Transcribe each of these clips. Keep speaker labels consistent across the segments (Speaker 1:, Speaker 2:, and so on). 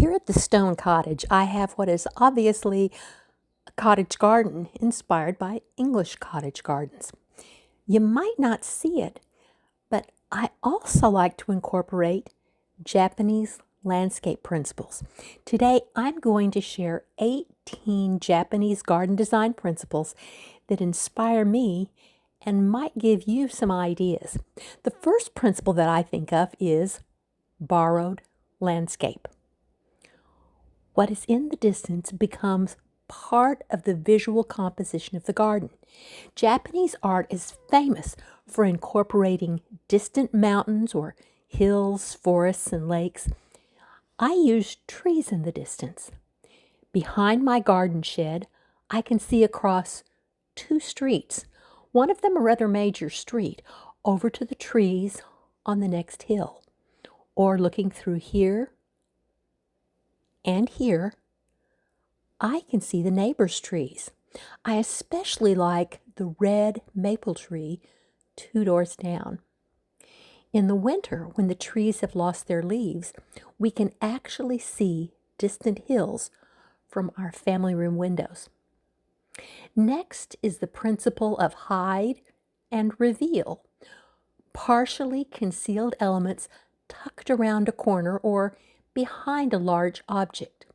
Speaker 1: Here at the stone cottage, I have what is obviously a cottage garden inspired by English cottage gardens. You might not see it, but I also like to incorporate Japanese landscape principles. Today, I'm going to share 18 Japanese garden design principles that inspire me and might give you some ideas. The first principle that I think of is borrowed landscape. What is in the distance becomes part of the visual composition of the garden. Japanese art is famous for incorporating distant mountains or hills, forests, and lakes. I use trees in the distance. Behind my garden shed, I can see across two streets, one of them a rather major street, over to the trees on the next hill. Or looking through here and here, I can see the neighbor's trees. I especially like the red maple tree 2 doors down. In the winter, when the trees have lost their leaves, we can actually see distant hills from our family room windows. Next is the principle of hide and reveal. Partially concealed elements tucked around a corner or behind a large object.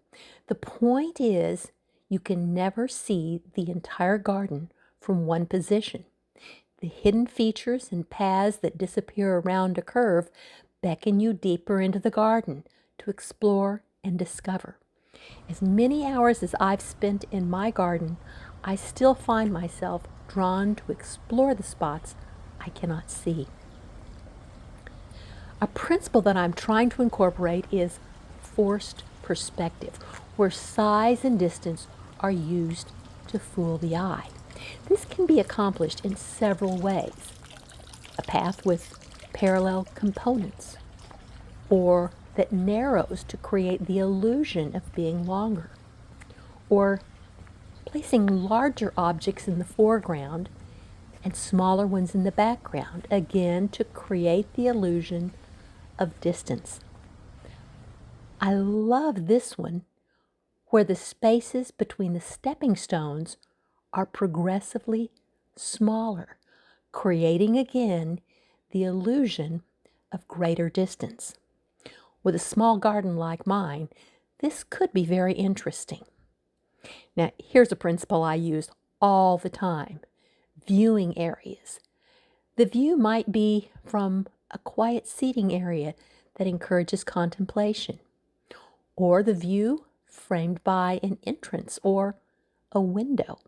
Speaker 1: The point is, you can never see the entire garden from one position. The hidden features and paths that disappear around a curve beckon you deeper into the garden to explore and discover. As many hours as I've spent in my garden, I still find myself drawn to explore the spots I cannot see. A principle that I'm trying to incorporate is forced perspective, where size and distance are used to fool the eye. This can be accomplished in several ways. A path with parallel components, or that narrows to create the illusion of being longer, or placing larger objects in the foreground and smaller ones in the background, again to create the illusion of distance. I love this one, where the spaces between the stepping stones are progressively smaller, creating again the illusion of greater distance. With a small garden like mine, this could be very interesting. Now, here's a principle I use all the time: viewing areas. The view might be from a quiet seating area that encourages contemplation, or the view framed by an entrance or a window.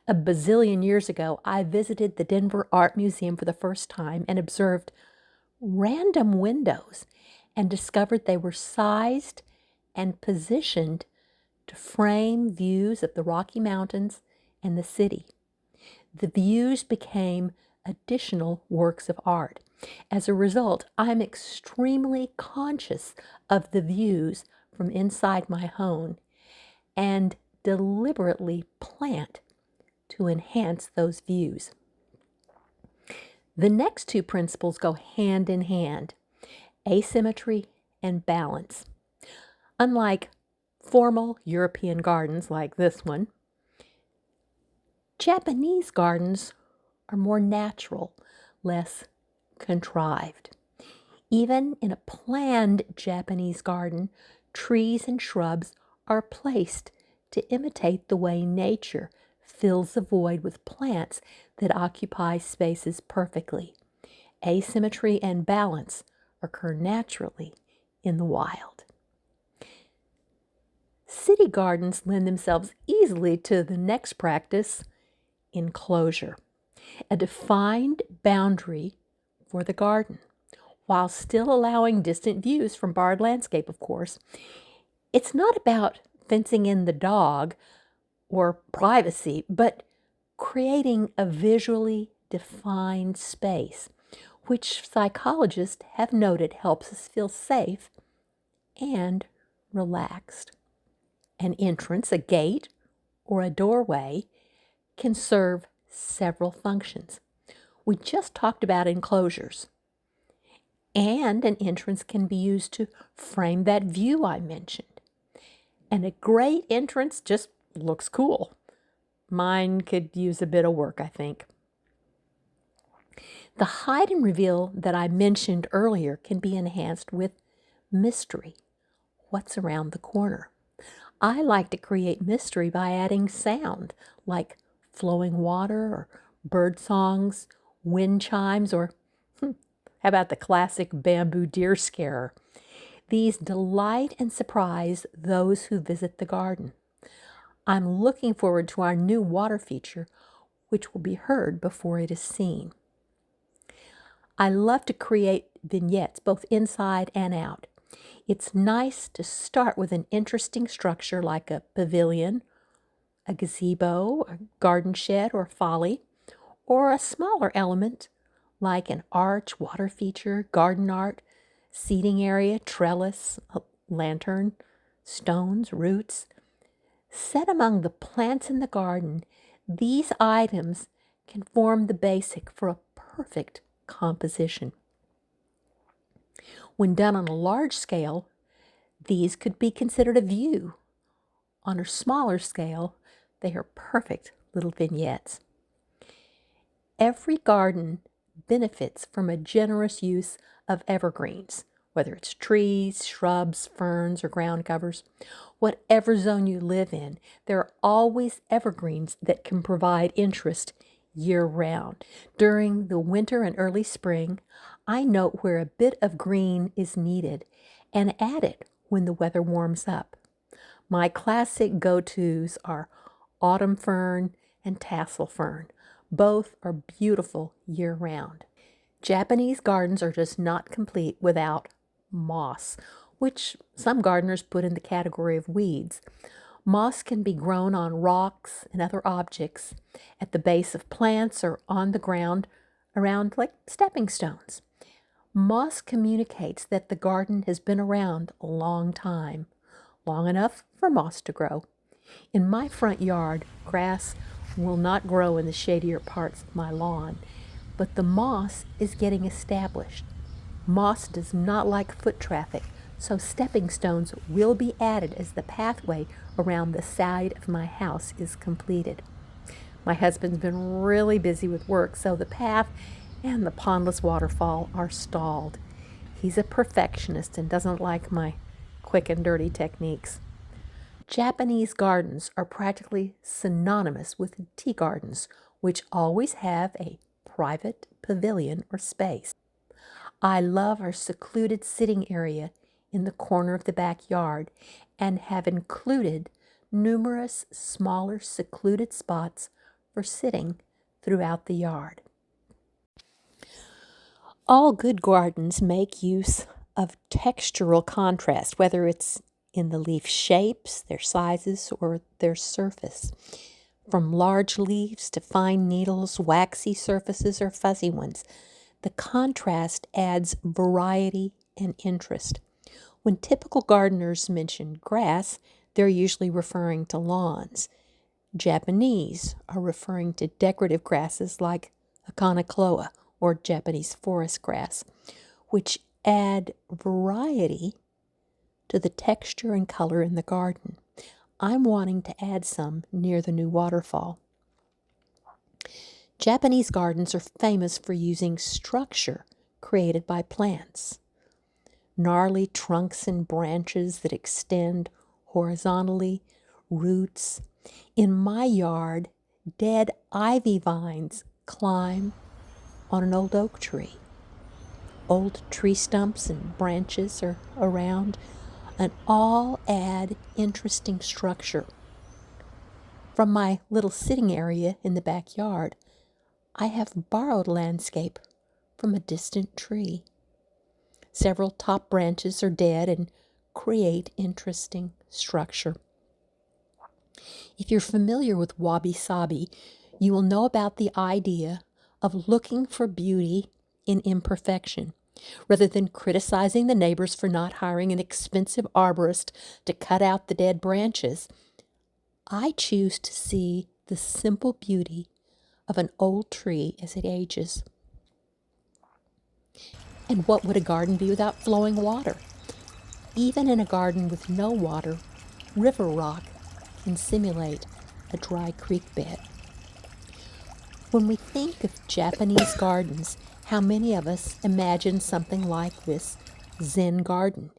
Speaker 1: A bazillion years ago, I visited the Denver Art Museum for the first time and observed random windows and discovered they were sized and positioned to frame views of the Rocky Mountains and the city. The views became additional works of art. As a result, I'm extremely conscious of the views from inside my home and deliberately plant to enhance those views. The next two principles go hand in hand: asymmetry and balance. Unlike formal European gardens like this one, Japanese gardens are more natural, less contrived. Even in a planned Japanese garden, trees and shrubs are placed to imitate the way nature fills the void with plants that occupy spaces perfectly. Asymmetry and balance occur naturally in the wild. City gardens lend themselves easily to the next practice: enclosure. A defined boundary for the garden, while still allowing distant views from barred landscape, of course. It's not about fencing in the dog or privacy, but creating a visually defined space, which psychologists have noted helps us feel safe and relaxed. An entrance, a gate, or a doorway can serve several functions. We just talked about enclosures. And an entrance can be used to frame that view I mentioned. And a great entrance just looks cool. Mine could use a bit of work, I think. The hide and reveal that I mentioned earlier can be enhanced with mystery. What's around the corner? I like to create mystery by adding sound, like flowing water or bird songs, wind chimes, or how about the classic bamboo deer scarer? These delight and surprise those who visit the garden. I'm looking forward to our new water feature, which will be heard before it is seen. I love to create vignettes, both inside and out. It's nice to start with an interesting structure like a pavilion, a gazebo, a garden shed or folly, or a smaller element like an arch, water feature, garden art, seating area, trellis, a lantern, stones, roots. Set among the plants in the garden, these items can form the basic for a perfect composition. When done on a large scale, these could be considered a view. On a smaller scale, they are perfect little vignettes. Every garden benefits from a generous use of evergreens, whether it's trees, shrubs, ferns, or ground covers. Whatever zone you live in, there are always evergreens that can provide interest year-round. During the winter and early spring, I note where a bit of green is needed and add it when the weather warms up. My classic go-tos are autumn fern and tassel fern. Both are beautiful year-round. Japanese gardens are just not complete without moss, which some gardeners put in the category of weeds. Moss can be grown on rocks and other objects, at the base of plants, or on the ground around like stepping stones. Moss communicates that the garden has been around a long time, long enough for moss to grow. In my front yard, grass will not grow in the shadier parts of my lawn, but the moss is getting established. Moss does not like foot traffic, so stepping stones will be added as the pathway around the side of my house is completed. My husband's been really busy with work, so the path and the pondless waterfall are stalled. He's a perfectionist and doesn't like my quick and dirty techniques. Japanese gardens are practically synonymous with tea gardens, which always have a private pavilion or space. I love our secluded sitting area in the corner of the backyard and have included numerous smaller secluded spots for sitting throughout the yard. All good gardens make use of textural contrast, whether it's in the leaf shapes, their sizes, or their surface. From large leaves to fine needles, waxy surfaces, or fuzzy ones, the contrast adds variety and interest. When typical gardeners mention grass, they're usually referring to lawns. Japanese are referring to decorative grasses like Aconocloa or Japanese forest grass, which add variety to the texture and color in the garden. I'm wanting to add some near the new waterfall. Japanese gardens are famous for using structure created by plants. Gnarly trunks and branches that extend horizontally, roots. In my yard, dead ivy vines climb on an old oak tree. Old tree stumps and branches are around, and all add interesting structure. From my little sitting area in the backyard, I have borrowed landscape from a distant tree. Several top branches are dead and create interesting structure. If you're familiar with wabi-sabi, you will know about the idea of looking for beauty in imperfection. Rather than criticizing the neighbors for not hiring an expensive arborist to cut out the dead branches, I choose to see the simple beauty of an old tree as it ages. And what would a garden be without flowing water? Even in a garden with no water, river rock can simulate a dry creek bed. When we think of Japanese gardens, how many of us imagine something like this Zen garden?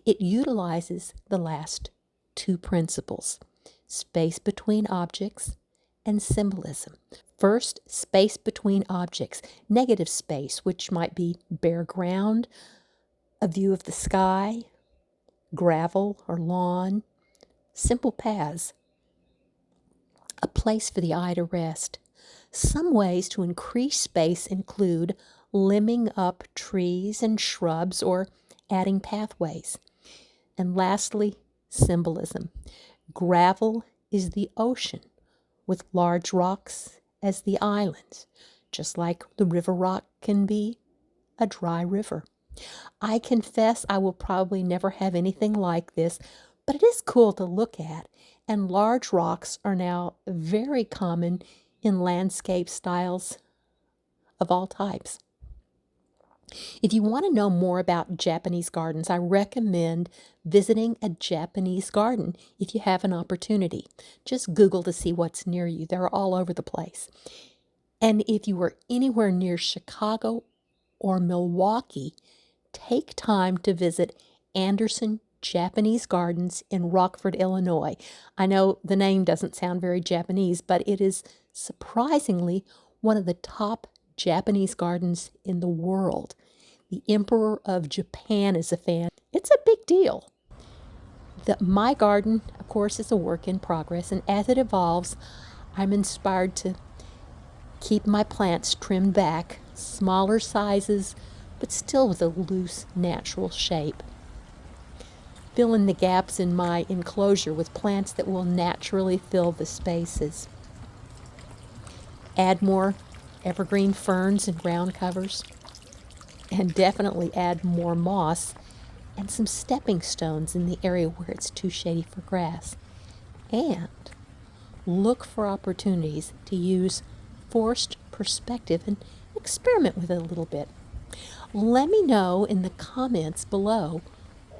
Speaker 1: It utilizes the last two principles: space between objects and symbolism. First, space between objects, negative space, which might be bare ground, a view of the sky, gravel or lawn, simple paths, a place for the eye to rest. Some ways to increase space include limbing up trees and shrubs or adding pathways. And lastly, symbolism. Gravel is the ocean, with large rocks as the islands, just like the river rock can be a dry river. I confess I will probably never have anything like this, but it is cool to look at, and large rocks are now very common in landscape styles of all types. If you want to know more about Japanese gardens, I recommend visiting a Japanese garden if you have an opportunity. Just Google to see what's near you. They're all over the place. And if you are anywhere near Chicago or Milwaukee, take time to visit Anderson Japanese Gardens in Rockford, Illinois. I know the name doesn't sound very Japanese, but it is surprisingly one of the top Japanese gardens in the world. The Emperor of Japan is a fan. It's a big deal. My garden, of course, is a work in progress, and as it evolves, I'm inspired to keep my plants trimmed back, smaller sizes, but still with a loose, natural shape. Fill in the gaps in my enclosure with plants that will naturally fill the spaces. Add more evergreen ferns and ground covers, and definitely add more moss and some stepping stones in the area where it's too shady for grass. And look for opportunities to use forced perspective and experiment with it a little bit. Let me know in the comments below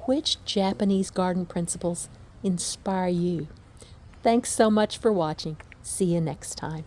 Speaker 1: which Japanese garden principles inspire you. Thanks so much for watching. See you next time.